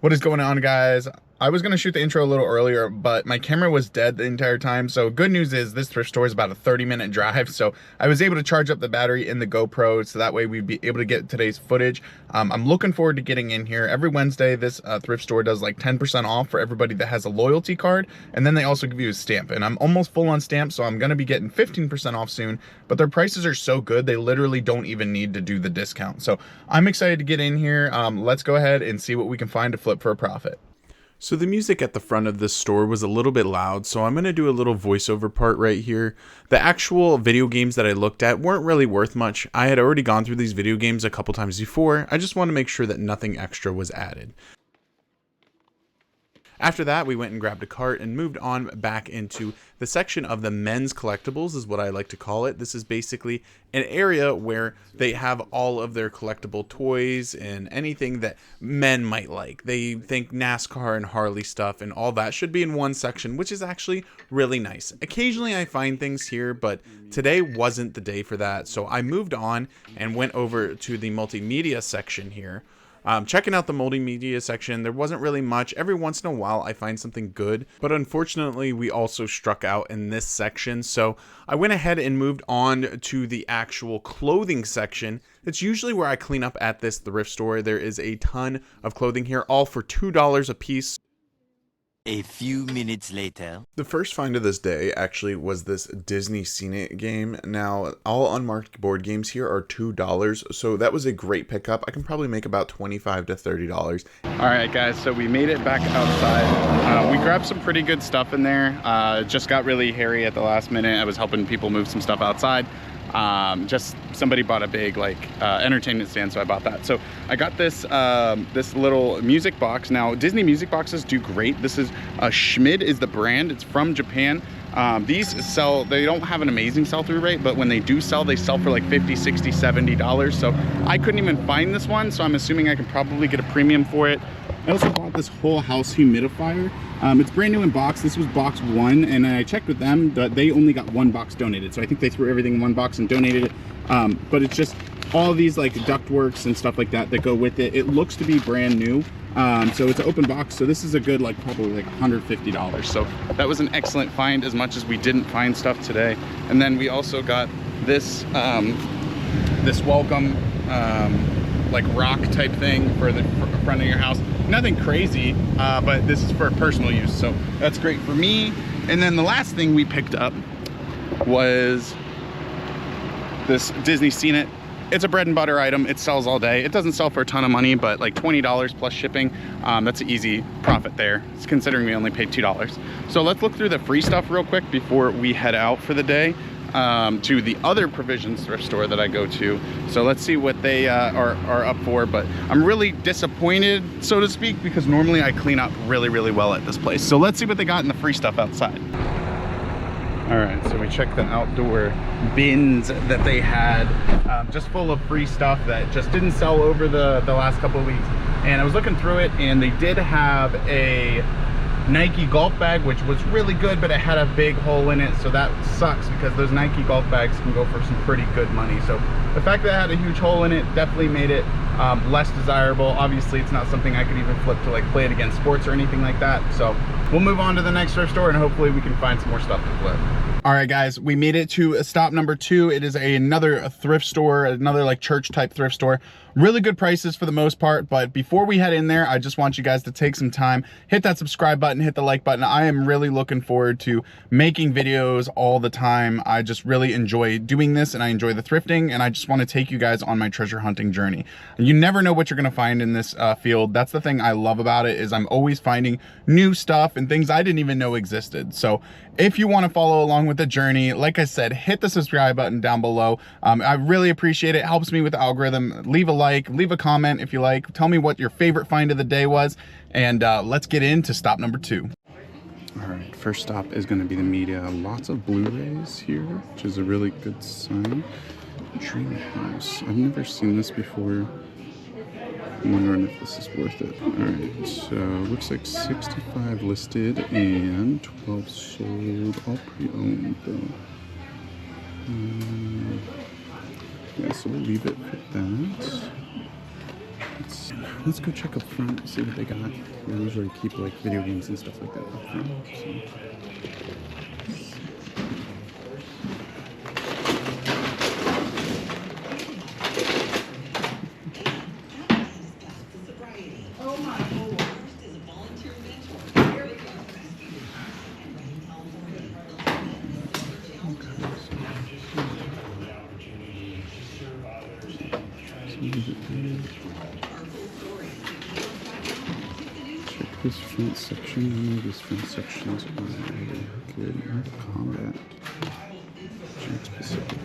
What is going on, guys? I was going to shoot the intro a little earlier, but my camera was dead the entire time. So good news is this thrift store is about a 30-minute drive. So I was able to charge up the battery in the GoPro, so that way we'd be able to get today's footage. I'm looking forward to getting in here. Every Wednesday, this thrift store does like 10% off for everybody that has a loyalty card. And then they also give you a stamp. And I'm almost full on stamp, so I'm going to be getting 15% off soon. But their prices are so good, they literally don't even need to do the discount. So I'm excited to get in here. Let's go ahead and see what we can find to flip for a profit. So the music at the front of this store was a little bit loud, so I'm going to do a little voiceover part right here. The actual video games that I looked at weren't really worth much. I had already gone through these video games a couple times before. I just want to make sure that nothing extra was added. After that, we went and grabbed a cart and moved on back into the section of the men's collectibles, is what I like to call it. This is basically an area where they have all of their collectible toys and anything that men might like. They think NASCAR and Harley stuff and all that should be in one section, which is actually really nice. Occasionally I find things here, but today wasn't the day for that. So I moved on and went over to the multimedia section here. Checking out the multimedia section, there wasn't really much. Every once in a while I find something good, but unfortunately we also struck out in this section, so I went ahead and moved on to the actual clothing section. It's usually where I clean up at this thrift store. There is a ton of clothing here, all for $2 a piece. A few minutes later. The first find of this day actually was this Disney Scene It game. Now, all unmarked board games here are $2, so that was a great pickup. I can probably make about $25 to $30. All right, guys, so we made it back outside. We grabbed some pretty good stuff in there. Just got really hairy at the last minute. I was helping people move some stuff outside. Just somebody bought a big entertainment stand, so I bought that. So I got this this little music box. Now Disney music boxes do great. This is Schmid is the brand. It's from Japan. These sell, they don't have an amazing sell-through rate, but when they do sell, they sell for like $50, $60, $70. So I couldn't even find this one, so I'm assuming I can probably get a premium for it. I also bought this whole house humidifier. It's brand new in box. This was box 1, and I checked with them that they only got 1 box donated. So I think they threw everything in 1 box and donated it. But it's just all these like ductworks and stuff like that that go with it. It looks to be brand new. So it's an open box. So this is a good probably like $150. So that was an excellent find, as much as we didn't find stuff today. And then we also got this this welcome like rock type thing for the front of your house. Nothing crazy, but this is for personal use, so that's great for me. And then the last thing we picked up was this Disney Scene It. It's a bread and butter item. It sells all day. It doesn't sell for a ton of money, but like $20 plus shipping. That's an easy profit there. It's considering we only paid $2. So let's look through the free stuff real quick before we head out for the day. To the other provisions thrift store that I go to. So let's see what they are up for. But I'm really disappointed, so to speak, because normally I clean up really, really well at this place. So let's see what they got in the free stuff outside. All right, so we checked the outdoor bins that they had, just full of free stuff that just didn't sell over the last couple of weeks. And I was looking through it, and they did have a Nike golf bag, which was really good, but it had a big hole in it, so that sucks, because those Nike golf bags can go for some pretty good money. So the fact that it had a huge hole in it definitely made it less desirable. Obviously it's not something I could even flip to like play it against sports or anything like that. So we'll move on to the next thrift store, and hopefully we can find some more stuff to flip. All right, guys, we made it to stop number 2. It is another thrift store, another like church type thrift store. Really good prices for the most part, but before we head in there, I just want you guys to take some time, hit that subscribe button, hit the like button. I am really looking forward to making videos all the time. I just really enjoy doing this, and I enjoy the thrifting, and I just want to take you guys on my treasure hunting journey. You never know what you're going to find in this field. That's the thing I love about it, is I'm always finding new stuff and things I didn't even know existed. So if you want to follow along with the journey, like I said, hit the subscribe button down below. I really appreciate it. It helps me with the algorithm. Leave a like, leave a comment if you like. Tell me what your favorite find of the day was, and let's get into stop number 2. All right, first stop is going to be the media. Lots of Blu-rays here, which is a really good sign. Dream House. I've never seen this before. I'm wondering if this is worth it. All right, so looks like 65 listed and 12 sold, all pre-owned though. Yeah, so we'll leave it for that. Let's go check up front, see what they got. They usually keep like video games and stuff like that up front. So. Check this front section. These front sections are really good. Combat. Check specific.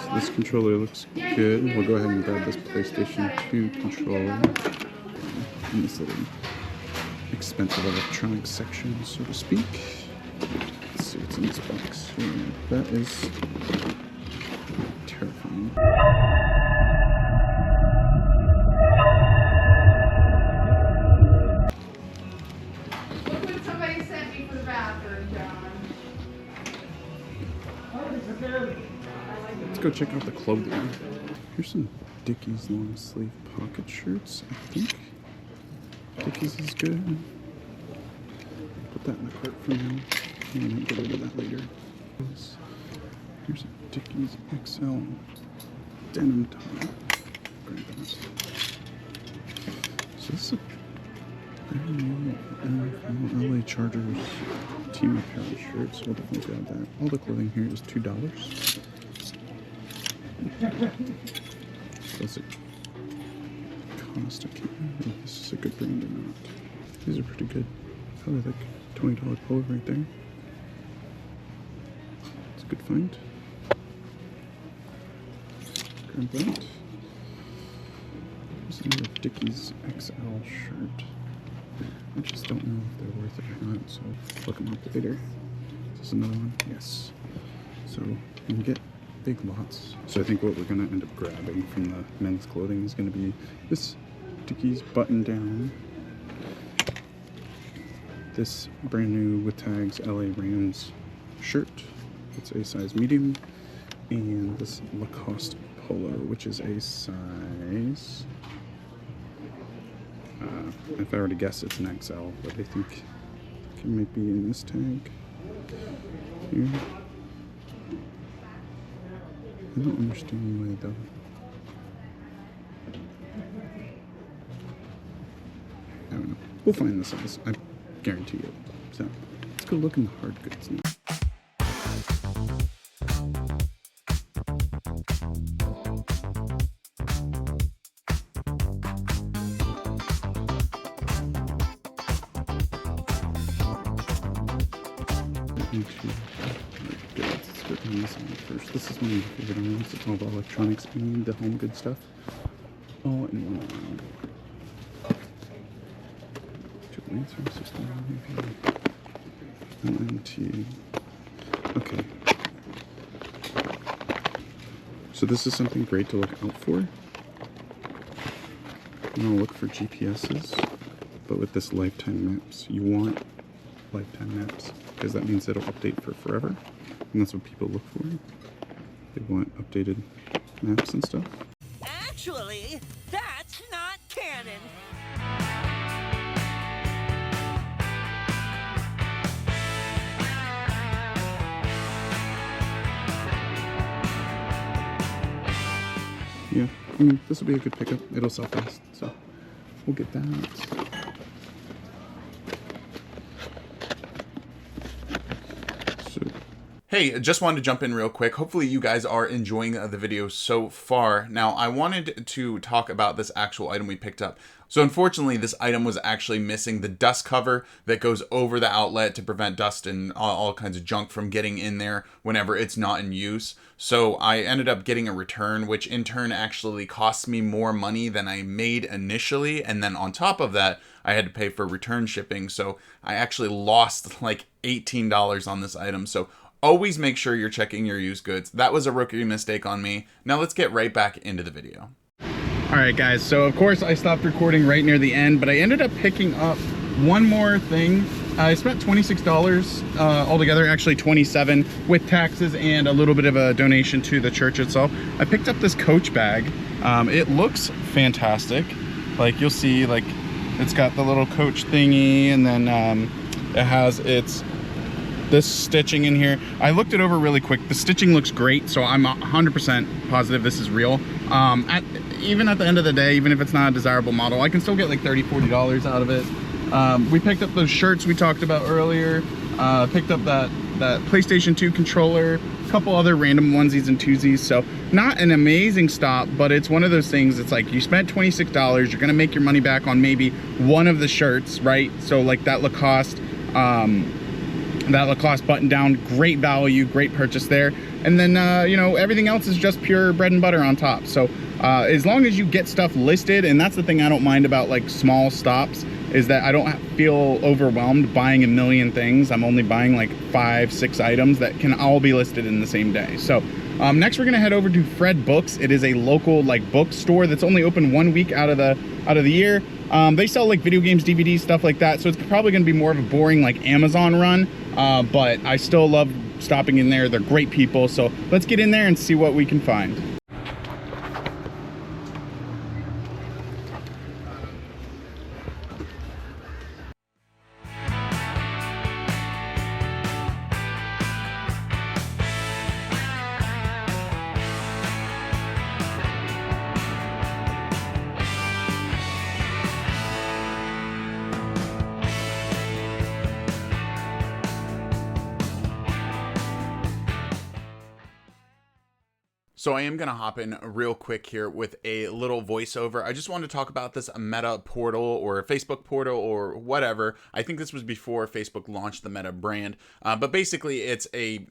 So this controller looks good. We'll go ahead and grab this PlayStation 2 controller in this little expensive electronics section, so to speak. Let's see what's in this box here. That is terrifying. Look what somebody sent me for the bathroom, John. Let's go check out the clothing. Here's some Dickies long sleeve pocket shirts, I think. Dickies is good. Put that in the cart for now. I'm gonna get rid of that later. Here's a Dickies XL denim top. Grab that. So this is a brand new NFL LA Chargers team apparel shirt, so we'll definitely grab that. All the clothing here is $2. Does it cost? I can't remember if this is a good brand or not. These are pretty good. Probably like $20 polo right there. It's a good find. Grab that. There's another Dickies XL shirt. I just don't know if they're worth it or not, so look them up later. Is this another one? Yes. So you can get big lots. So I think what we're gonna end up grabbing from the men's clothing is gonna be this Dickies button down, this brand new with tags LA Rams shirt, it's a size medium, and this Lacoste polo, which is a size, if I were to guess it's an XL, but I think it might be in this tag here. I don't understand why though. I don't know. We'll find the size. I guarantee you. So let's go look in the hard goods now. First, this is one of my favorite items. It's all the electronics and the home good stuff all in one aisle. 2.369 Okay. So this is something great to look out for. You want to look for GPSs, but with this lifetime maps, you want lifetime maps because that means it'll update for forever, and that's what people look for. They want updated maps and stuff. Actually, that's not canon. Yeah, I mean, this will be a good pickup. It'll sell fast, so we'll get that. Hey, just wanted to jump in real quick. Hopefully you guys are enjoying the video so far. Now, I wanted to talk about this actual item we picked up. So unfortunately, this item was actually missing the dust cover that goes over the outlet to prevent dust and all kinds of junk from getting in there whenever it's not in use. So I ended up getting a return, which in turn actually cost me more money than I made initially. And then on top of that, I had to pay for return shipping. So I actually lost like $18 on this item. So always make sure you're checking your used goods. That was a rookie mistake on me. Now let's get right back into the video. All right, guys. So of course I stopped recording right near the end, but I ended up picking up one more thing I spent $26 altogether, actually 27 with taxes and a little bit of a donation to the church itself. I picked up this Coach bag. It looks fantastic. Like you'll see, like it's got the little Coach thingy, and then it has this stitching in here. I looked it over really quick. The stitching looks great, so I'm 100% positive this is real. Even at the end of the day, even if it's not a desirable model, I can still get like $30–40 out of it. We picked up those shirts we talked about earlier. Picked up that PlayStation 2 controller, a couple other random onesies and twosies. So not an amazing stop, but it's one of those things. It's like you spent $26, you're gonna make your money back on maybe one of the shirts, right? So like that Lacoste button down, great value, great purchase there. And then you know, everything else is just pure bread and butter on top. So as long as you get stuff listed, and that's the thing I don't mind about like small stops, is that I don't feel overwhelmed buying a million things. I'm only buying like 5–6 items that can all be listed in the same day. So next we're gonna head over to Fred Books. It is a local like bookstore that's only open 1 week out of the year. They sell like video games, DVDs, stuff like that. So it's probably gonna be more of a boring like Amazon run, but I still love stopping in there. They're great people. So let's get in there and see what we can find. So I am going to hop in real quick here with a little voiceover. I just wanted to talk about this Meta portal or Facebook portal or whatever. I think this was before Facebook launched the Meta brand. But basically it's a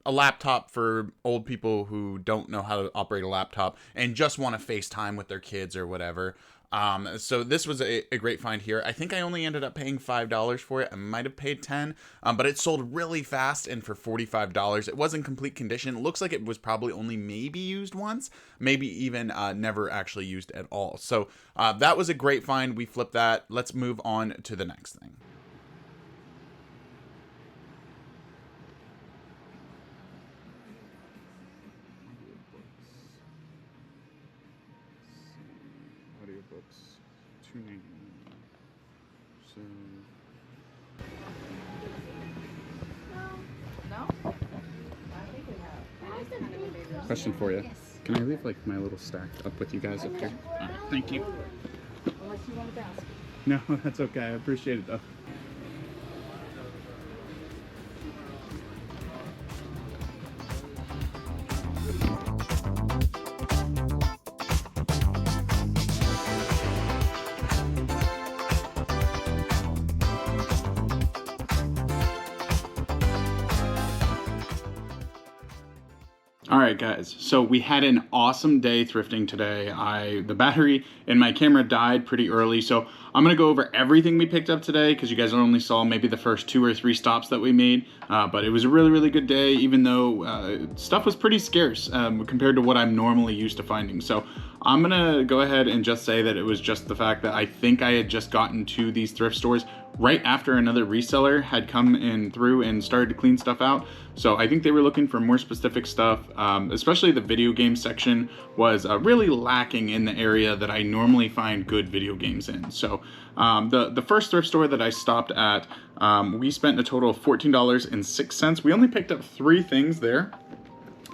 laptop for old people who don't know how to operate a laptop and just want to FaceTime with their kids or whatever. So this was a great find here. I think I only ended up paying $5 for it. I might have paid $10, but it sold really fast and for $45. It was in complete condition. It looks like it was probably only maybe used once, maybe even never actually used at all. So that was a great find. We flipped that. Let's move on to the next thing. Audiobooks, $2.99. So No? question for you. Can I leave like my little stack up with you guys up here? All right, thank you. Unless you want to bounce. No, that's okay. I appreciate it though. All right, guys, so we had an awesome day thrifting today. The battery in my camera died pretty early, so I'm gonna go over everything we picked up today because you guys only saw maybe the first 2 or 3 stops that we made, but it was a really good day, even though stuff was pretty scarce compared to what I'm normally used to finding. So I'm gonna go ahead and just say that it was just the fact that I think I had just gotten to these thrift stores right after another reseller had come in through and started to clean stuff out. So I think they were looking for more specific stuff, especially the video game section was really lacking in the area that I normally find good video games in. So the first thrift store that I stopped at, we spent a total of $14.06. We only picked up 3 things there.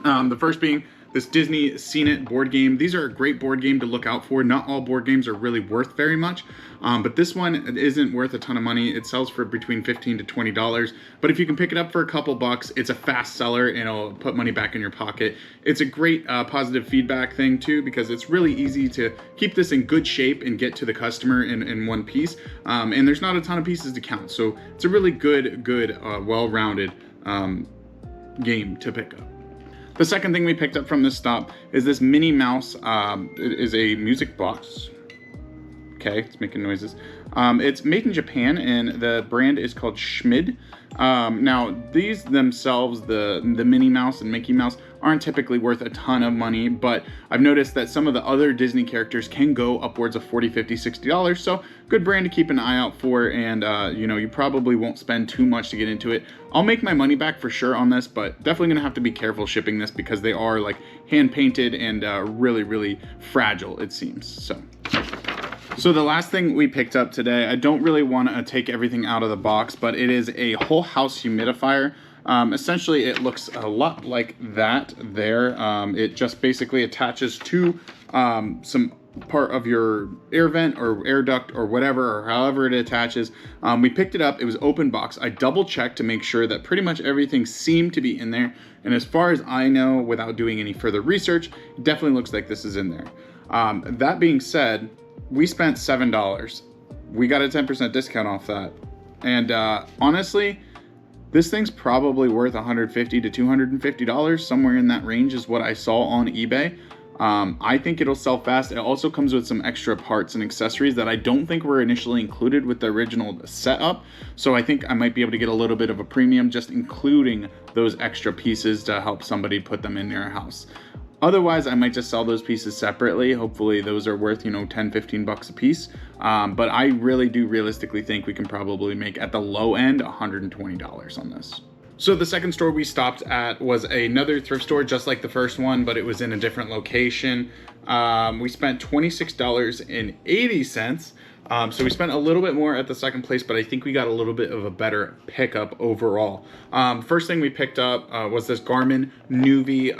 The first being this Disney Seen It board game. These are a great board game to look out for. Not all board games are really worth very much, but this one isn't worth a ton of money. It sells for between $15 to $20, but if you can pick it up for a couple bucks, it's a fast seller and it'll put money back in your pocket. It's a great positive feedback thing too, because it's really easy to keep this in good shape and get to the customer in one piece, and there's not a ton of pieces to count, so it's a really good well-rounded game to pick up. The second thing we picked up from this stop is this Minnie Mouse. It is a music box. Okay, it's making noises. It's made in Japan, and the brand is called Schmid. Now, these themselves, the Minnie Mouse and Mickey Mouse, aren't typically worth a ton of money, but I've noticed that some of the other Disney characters can go upwards of $40, $50, $60, so good brand to keep an eye out for, and you know, you probably won't spend too much to get into it. I'll make my money back for sure on this, but definitely gonna have to be careful shipping this because they are like hand painted and really, really fragile, it seems. So the last thing we picked up today, I don't really want to take everything out of the box, but it is a whole house humidifier. Essentially, it looks a lot like that there. It just basically attaches to some part of your air vent or air duct or whatever, or however it attaches. We picked it up, it was open box. I double checked to make sure that pretty much everything seemed to be in there. And as far as I know, without doing any further research, it definitely looks like this is in there. That being said, we spent $7. We got a 10% discount off that. And honestly, this thing's probably worth $150 to $250, somewhere in that range is what I saw on eBay. I think it'll sell fast. It also comes with some extra parts and accessories that I don't think were initially included with the original setup. So I think I might be able to get a little bit of a premium just including those extra pieces to help somebody put them in their house. Otherwise, I might just sell those pieces separately. Hopefully those are worth, you know, 10, 15 bucks a piece. But I really do realistically think we can probably make, at the low end, $120 on this. So the second store we stopped at was another thrift store, just like the first one, but it was in a different location. We spent $26.80. So we spent a little bit more at the second place, but I think we got a little bit of a better pickup overall. First thing we picked up was this Garmin Nuvi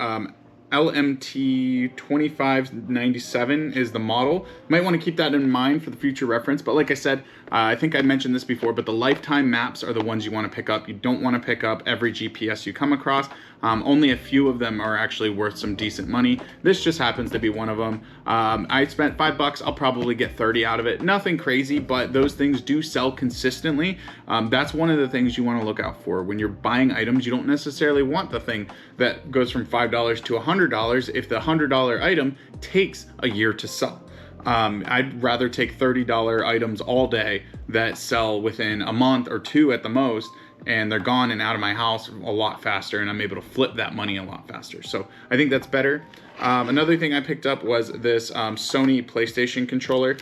LMT 2597 is the model. Might want to keep that in mind for the future reference, but like I said, I think I mentioned this before, but the lifetime maps are the ones you want to pick up. You don't want to pick up every GPS you come across. Only a few of them are actually worth some decent money. This just happens to be one of them. I spent $5. I'll probably get 30 out of it. Nothing crazy, but those things do sell consistently. That's one of the things you want to look out for. When you're buying items, you don't necessarily want the thing that goes from $5 to $100 if the $100 item takes a year to sell. I'd rather take $30 items all day that sell within a month or two at the most, and they're gone and out of my house a lot faster, and I'm able to flip that money a lot faster. So I think that's better. Another thing I picked up was this Sony PlayStation controller.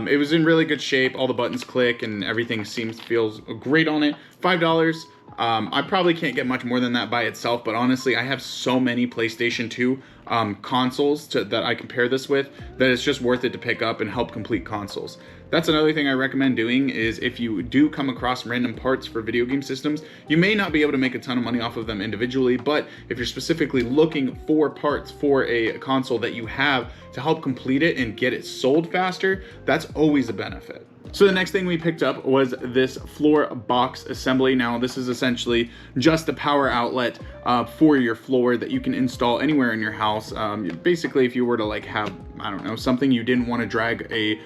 It was in really good shape. All the buttons click and everything feels great on it. $5. I probably can't get much more than that by itself, but honestly, I have so many PlayStation 2 consoles that I can pair this with that it's just worth it to pick up and help complete consoles. That's another thing I recommend doing is if you do come across random parts for video game systems, you may not be able to make a ton of money off of them individually, but if you're specifically looking for parts for a console that you have to help complete it and get it sold faster, that's always a benefit. So the next thing we picked up was this floor box assembly. Now this is essentially just a power outlet for your floor that you can install anywhere in your house. Basically, if you were to like have, I don't know, something you didn't want to drag a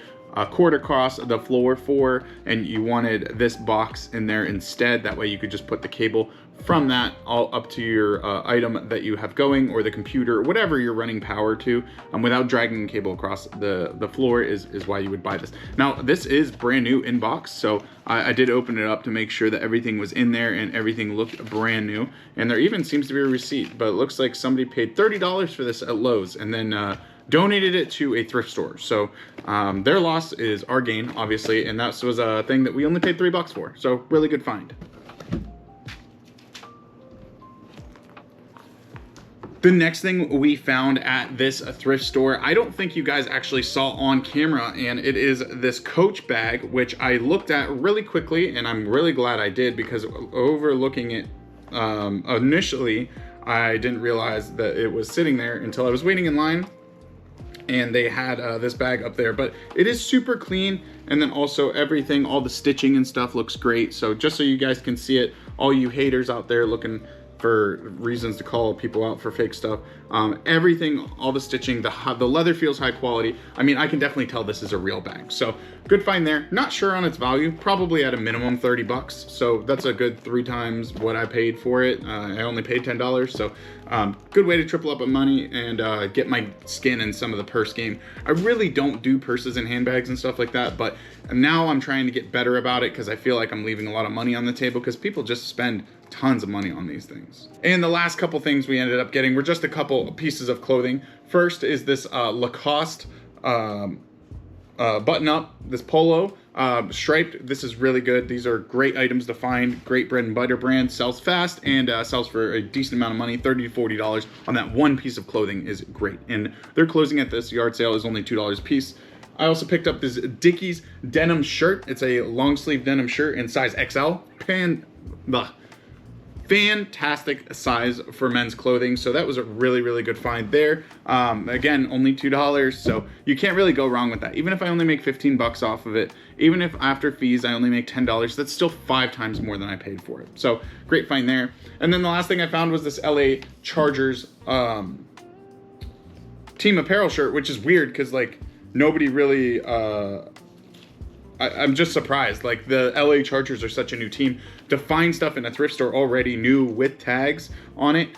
cord across the floor for, and you wanted this box in there instead, that way you could just put the cable from that all up to your item that you have going, or the computer, or whatever you're running power to, without dragging the cable across the floor is why you would buy this. Now this is brand new in box, so I did open it up to make sure that everything was in there and everything looked brand new, and there even seems to be a receipt, but it looks like somebody paid $30 for this at Lowe's and then donated it to a thrift store. So their loss is our gain, obviously, and that was a thing that we only paid $3 for, so really good find. The next thing we found at this thrift store, I don't think you guys actually saw on camera, and it is this Coach bag, which I looked at really quickly, and I'm really glad I did, because overlooking it initially, I didn't realize that it was sitting there until I was waiting in line, and they had this bag up there. But it is super clean, and then also everything, all the stitching and stuff looks great. So just so you guys can see it, all you haters out there looking for reasons to call people out for fake stuff, Everything, all the stitching, the leather feels high quality. I mean, I can definitely tell this is a real bag. So good find there. Not sure on its value, probably at a minimum 30 bucks. So that's a good 3 times what I paid for it. I only paid $10. So good way to triple up on money and get my skin in some of the purse game. I really don't do purses and handbags and stuff like that, but now I'm trying to get better about it because I feel like I'm leaving a lot of money on the table because people just spend tons of money on these things. And the last couple things we ended up getting were just a couple pieces of clothing. First is this Lacoste button up, this polo, striped. This is really good. These are great items to find. Great bread and butter brand, sells fast and sells for a decent amount of money. $30 to $40 on that one piece of clothing is great. And their closing at this yard sale is only $2 a piece. I also picked up this Dickies denim shirt. It's a long sleeve denim shirt in size XL. Fantastic size for men's clothing. So that was a really, really good find there. Again, only $2. So you can't really go wrong with that. Even if I only make 15 bucks off of it, even if after fees I only make $10, that's still 5 times more than I paid for it. So great find there. And then the last thing I found was this LA Chargers team apparel shirt, which is weird because like nobody really, I'm just surprised. Like the LA Chargers are such a new team. To find stuff in a thrift store already new with tags on it,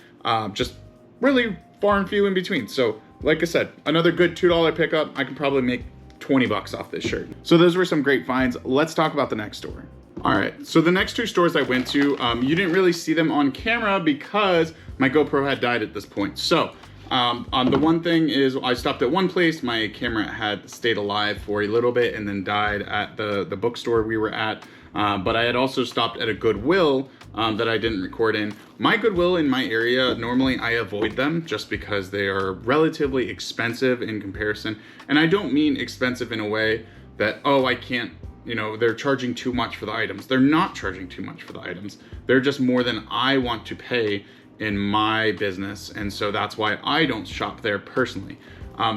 just really far and few in between. So like I said, another good $2 pickup. I can probably make 20 bucks off this shirt. So those were some great finds. Let's talk about the next store. All right, so the next 2 stores I went to, you didn't really see them on camera because my GoPro had died at this point. So the one thing is I stopped at one place. My camera had stayed alive for a little bit and then died at the bookstore we were at. But I had also stopped at a Goodwill that I didn't record in. My Goodwill in my area, normally I avoid them just because they are relatively expensive in comparison. And I don't mean expensive in a way that, oh, I can't, you know, they're charging too much for the items. They're not charging too much for the items. They're just more than I want to pay in my business. And so that's why I don't shop there personally.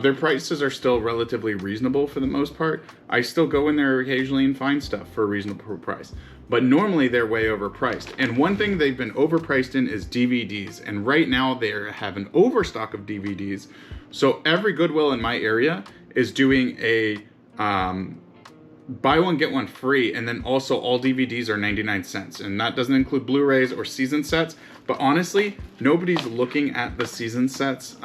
Their prices are still relatively reasonable for the most part. I still go in there occasionally and find stuff for a reasonable price, but normally they're way overpriced. And one thing they've been overpriced in is DVDs. And right now they have an overstock of DVDs. So every Goodwill in my area is doing a buy one, get one free. And then also all DVDs are 99 cents. And that doesn't include Blu-rays or season sets. But honestly, nobody's looking at the season sets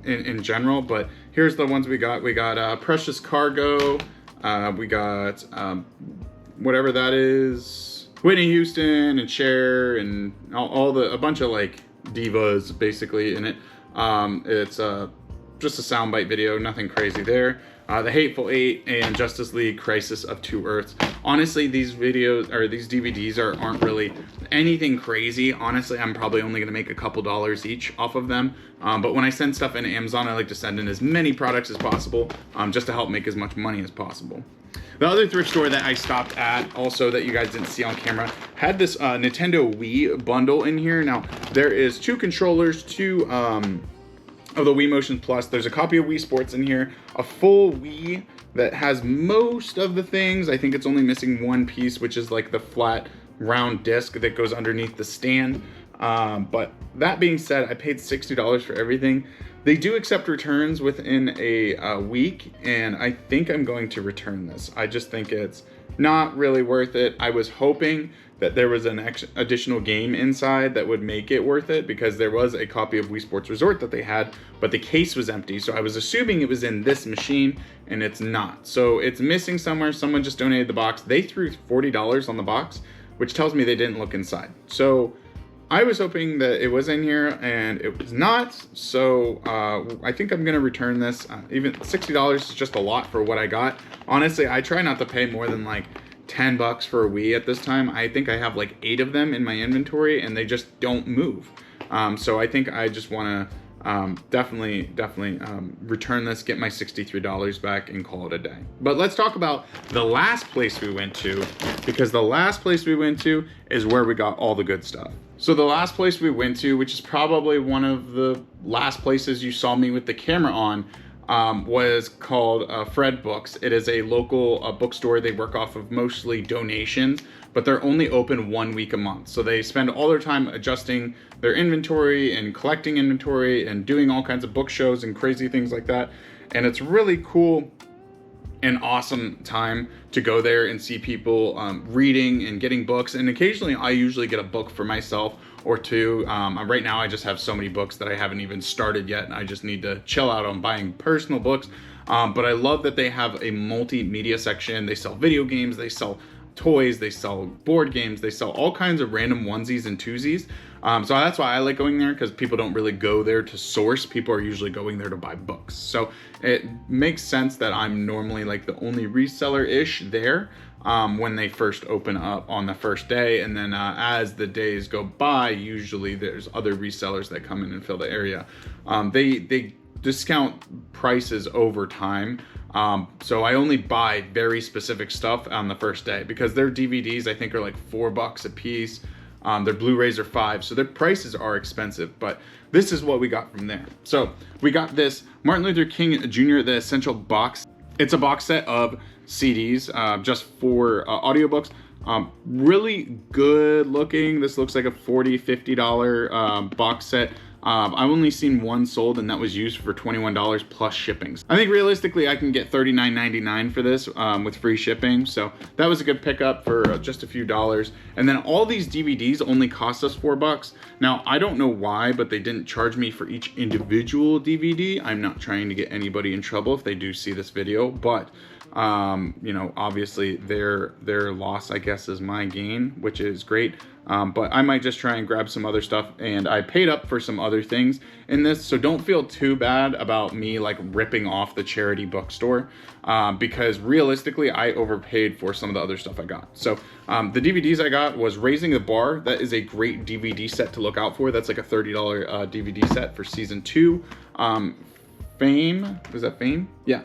in general. But here's the ones we got. We got Precious Cargo. We got whatever that is. Whitney Houston and Cher and a bunch of like divas basically in it. It's just a soundbite video, nothing crazy there. The Hateful Eight and Justice League Crisis of Two Earths. Honestly, these videos or these DVDs aren't really anything crazy. Honestly, I'm probably only gonna make a couple dollars each off of them. But when I send stuff into Amazon, I like to send in as many products as possible, just to help make as much money as possible. The other thrift store that I stopped at, also that you guys didn't see on camera, had this Nintendo Wii bundle in here. Now, there is 2 controllers, 2 of the Wii Motion Plus. There's a copy of Wii Sports in here, a full Wii that has most of the things. I think it's only missing one piece, which is like the flat round disc that goes underneath the stand. But that being said, I paid $60 for everything. They do accept returns within a week, and I think I'm going to return this. I just think it's not really worth it. I was hoping that there was an additional game inside that would make it worth it, because there was a copy of Wii Sports Resort that they had, but the case was empty. So I was assuming it was in this machine, and it's not. So it's missing somewhere. Someone just donated the box. They threw $40 on the box, which tells me they didn't look inside. So I was hoping that it was in here, and it was not. So I think I'm gonna return this. Even $60 is just a lot for what I got. Honestly, I try not to pay more than like 10 bucks for a Wii at this time. I think I have like 8 of them in my inventory, and they just don't move. So I think I just wanna definitely return this, get my $63 back, and call it a day. But let's talk about the last place we went to, because the last place we went to is where we got all the good stuff. So the last place we went to, which is probably one of the last places you saw me with the camera on, was called Fred Books. It is a local bookstore. They work off of mostly donations but they're only open 1 week a month. So they spend all their time adjusting their inventory and collecting inventory and doing all kinds of book shows and crazy things like that. And it's really cool an awesome time to go there and see people reading and getting books. And occasionally I usually get a book for myself or two. Right now I just have so many books that I haven't even started yet, and I just need to chill out on buying personal books. But I love that they have a multimedia section. They sell video games, they sell toys, they sell board games, they sell all kinds of random onesies and twosies. So that's why I like going there, because people don't really go there to source. People are usually going there to buy books. So it makes sense that I'm normally like the only reseller-ish there when they first open up on the first day. And then as the days go by, usually there's other resellers that come in and fill the area. They discount prices over time. So I only buy very specific stuff on the first day, because their DVDs I think are like $4 a piece. Their Blu-rays are $5, so their prices are expensive, but this is what we got from there. So we got this Martin Luther King Jr. The Essential Box. It's a box set of CDs just for audiobooks. Really good looking. This looks like a $40, $50 box set. I've only seen one sold, and that was used for $21 plus shippings. I think realistically I can get $39.99 for this with free shipping, so that was a good pickup for just a few dollars. And then all these DVDs only cost us $4. Now I don't know why, but they didn't charge me for each individual DVD. I'm not trying to get anybody in trouble if they do see this video, but you know, obviously their loss I guess is my gain, which is great. But I might just try and grab some other stuff, and I paid up for some other things in this, so don't feel too bad about me like ripping off the charity bookstore, because realistically I overpaid for some of the other stuff I got. So the DVDs I got was Raising the Bar. That is a great DVD set to look out for. That's like a $30 DVD set for season 2. Fame, was that Fame? Yeah,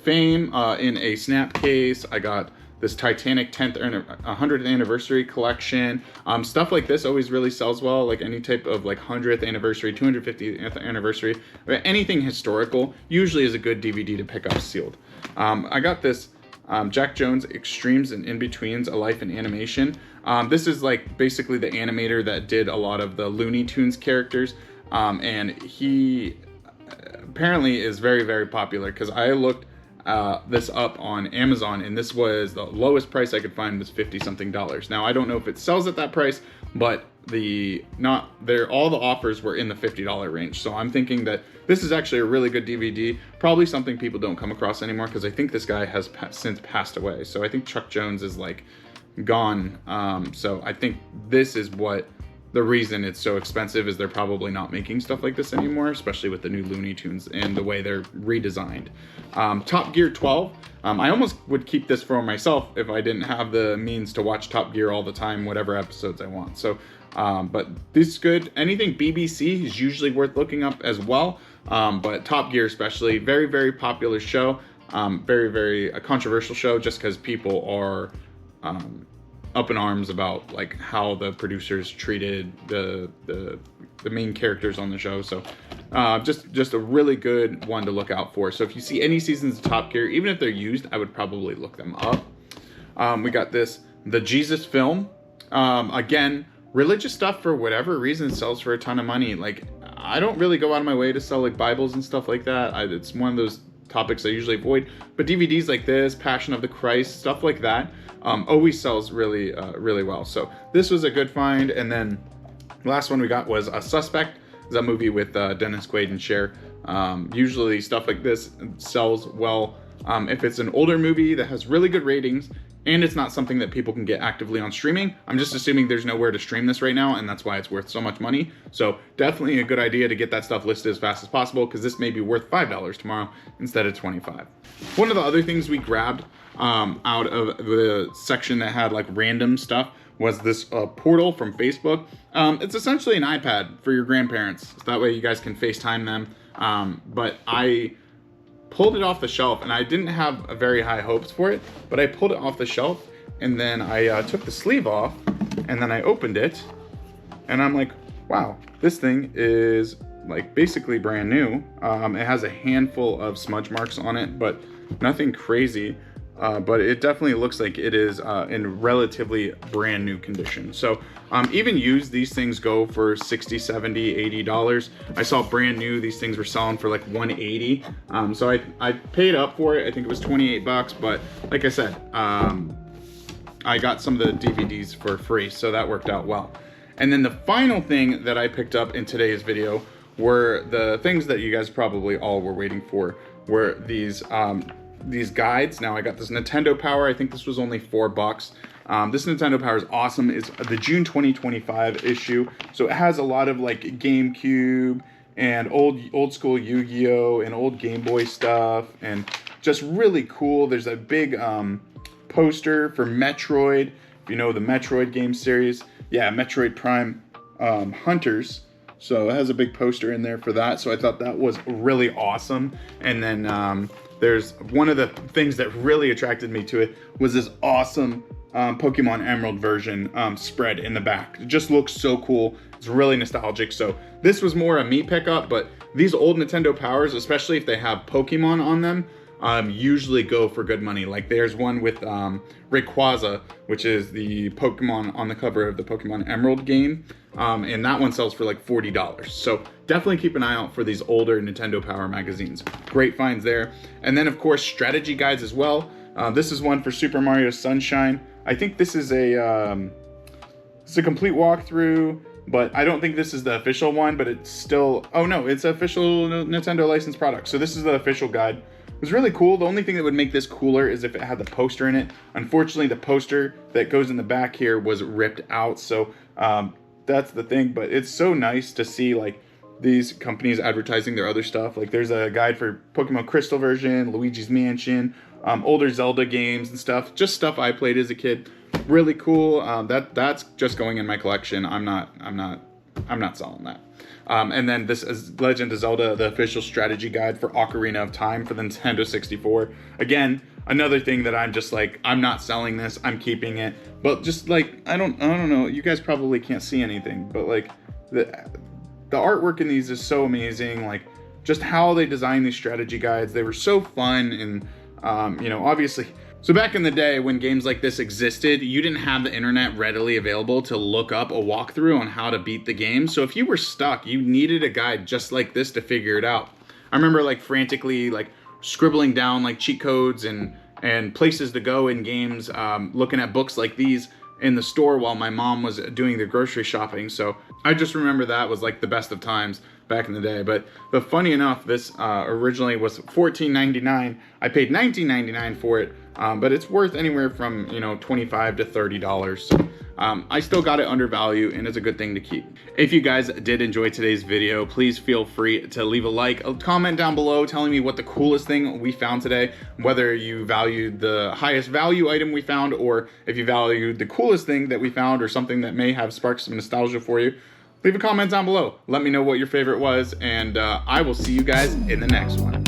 Fame in a snap case. I got this Titanic 100th anniversary collection. Stuff like this always really sells well, like any type of like 100th anniversary, 250th anniversary, anything historical usually is a good DVD to pick up sealed. I got this Jack Jones Extremes and In-Betweens, A Life in Animation. This is like basically the animator that did a lot of the Looney Tunes characters, and he apparently is very, very popular, because I looked this up on Amazon, and this was the lowest price I could find was $50-something. Now I don't know if it sells at that price, but all the offers were in the $50 range. So I'm thinking that this is actually a really good DVD, probably something people don't come across anymore, because I think this guy has since passed away. So I think Chuck Jones is like gone. So I think this is what the reason it's so expensive is. They're probably not making stuff like this anymore, especially with the new Looney Tunes and the way they're redesigned. Top Gear 12. I almost would keep this for myself if I didn't have the means to watch Top Gear all the time, whatever episodes I want. So, but this is good. Anything BBC is usually worth looking up as well. But Top Gear especially, very, very popular show. Very, very controversial show, just because people are up in arms about like how the producers treated the main characters on the show. So just a really good one to look out for. So if you see any seasons of Top Gear, even if they're used, I would probably look them up. We got this, The Jesus Film. Again, religious stuff for whatever reason sells for a ton of money. Like I don't really go out of my way to sell like Bibles and stuff like that. It's one of those topics I usually avoid, but DVDs like this, Passion of the Christ, stuff like that, always sells really, really well. So this was a good find. And then the last one we got was A Suspect. It's a movie with Dennis Quaid and Cher. Usually stuff like this sells well if it's an older movie that has really good ratings and it's not something that people can get actively on streaming. I'm just assuming there's nowhere to stream this right now, and that's why it's worth so much money. So definitely a good idea to get that stuff listed as fast as possible, because this may be worth $5 tomorrow instead of $25. One of the other things we grabbed out of the section that had like random stuff was this portal from Facebook. It's essentially an iPad for your grandparents. So that way you guys can FaceTime them. But I pulled it off the shelf, and I didn't have very high hopes for it, but I pulled it off the shelf, and then I took the sleeve off, and then I opened it, and I'm like, wow, this thing is like basically brand new. It has a handful of smudge marks on it, but nothing crazy. but it definitely looks like it is in relatively brand new condition. So even used, these things go for $60, $70, $80. I saw brand new, these things were selling for like $180. So I paid up for it. I think it was 28 bucks, but like I said, I got some of the DVDs for free, so that worked out well. And then the final thing that I picked up in today's video were the things that you guys probably all were waiting for, were these guides. Now I got this Nintendo Power. I think this was only $4. This Nintendo Power is awesome. It's the June 2025 issue, so it has a lot of like GameCube and old school Yu-Gi-Oh and old Game Boy stuff, and just really cool. There's a big poster for Metroid, if you know the Metroid game series. Yeah, Metroid Prime Hunters. So it has a big poster in there for that. So I thought that was really awesome. And then there's one of the things that really attracted me to it was this awesome Pokemon Emerald version spread in the back. It just looks so cool. It's really nostalgic. So this was more a me pickup, but these old Nintendo Powers, especially if they have Pokemon on them, usually go for good money. Like there's one with Rayquaza, which is the Pokemon on the cover of the Pokemon Emerald game, and that one sells for like $40. So definitely keep an eye out for these older Nintendo Power magazines. Great finds there. And then of course strategy guides as well. This is one for Super Mario Sunshine. I think this is it's a complete walkthrough, but I don't think this is the official one, but it's still, oh no, it's an official Nintendo licensed product. So this is the official guide. It was really cool. The only thing that would make this cooler is if it had the poster in it. Unfortunately, the poster that goes in the back here was ripped out. So that's the thing, but it's so nice to see like these companies advertising their other stuff. Like there's a guide for Pokemon Crystal version, Luigi's Mansion, older Zelda games and stuff. Just stuff I played as a kid. Really cool. That's just going in my collection. I'm not selling that. And then this is Legend of Zelda, the official strategy guide for Ocarina of Time for the Nintendo 64. Again, another thing that I'm just like, I'm not selling this, I'm keeping it. But just like, I don't know, you guys probably can't see anything, but like the artwork in these is so amazing. Like just how they design these strategy guides, they were so fun. And you know, obviously, so back in the day when games like this existed, you didn't have the internet readily available to look up a walkthrough on how to beat the game. So if you were stuck, you needed a guide just like this to figure it out. I remember like frantically like scribbling down like cheat codes and places to go in games, looking at books like these in the store while my mom was doing the grocery shopping. So I just remember that was like the best of times back in the day. But funny enough, this originally was $14.99. I paid $19.99 for it, but it's worth anywhere from, you know, $25 to $30. So I still got it under value, and it's a good thing to keep. If you guys did enjoy today's video, please feel free to leave a like, a comment down below telling me what the coolest thing we found today, whether you valued the highest value item we found, or if you valued the coolest thing that we found, or something that may have sparked some nostalgia for you. Leave a comment down below. Let me know what your favorite was, and I will see you guys in the next one.